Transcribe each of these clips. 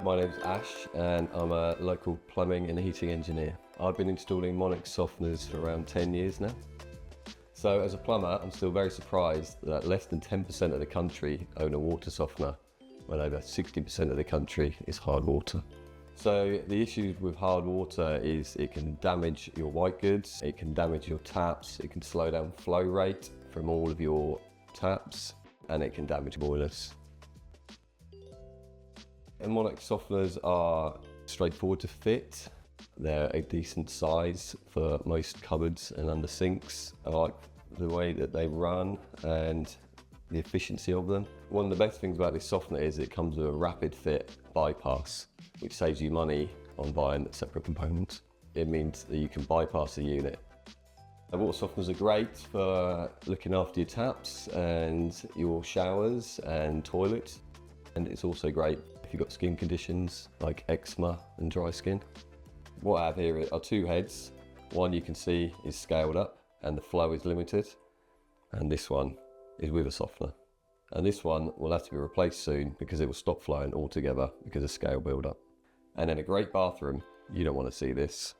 My name's Ash and I'm a local plumbing and heating engineer. I've been installing Monarch softeners for around 10 years now. So as a plumber, I'm still very surprised that less than 10% of the country own a water softener, when over 60% of the country is hard water. So the issue with hard water is it can damage your white goods, it can damage your taps, it can slow down flow rate from all of your taps, and it can damage boilers. And Monarch softeners are straightforward to fit. They're a decent size for most cupboards and under sinks. I like the way that they run and the efficiency of them. One of the best things about this softener is it comes with a rapid fit bypass, which saves you money on buying separate components. It means that you can bypass the unit. The water softeners are great for looking after your taps and your showers and toilets. And it's also great if you've got skin conditions like eczema and dry skin. What I have here are two heads. One you can see is scaled up and the flow is limited. And this one is with a softener. And this one will have to be replaced soon because it will stop flowing altogether because of scale build-up. And in a great bathroom, you don't want to see this.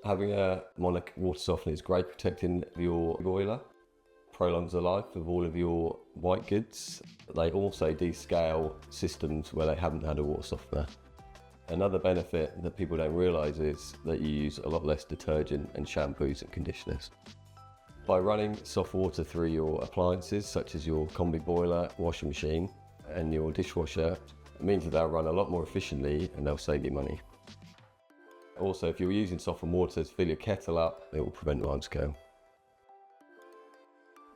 Having a Monarch water softener is great protecting your boiler. Prolongs the life of all of your white goods. They also descale systems where they haven't had a water softener. Another benefit that people don't realise is that you use a lot less detergent and shampoos and conditioners. By running soft water through your appliances, such as your combi boiler, washing machine and your dishwasher, it means that they'll run a lot more efficiently and they'll save you money. Also, if you're using softened water to fill your kettle up, it will prevent limescale.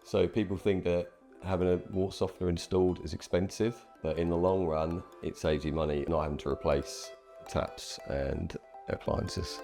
So people think that having a water softener installed is expensive, but in the long run, it saves you money not having to replace taps and appliances.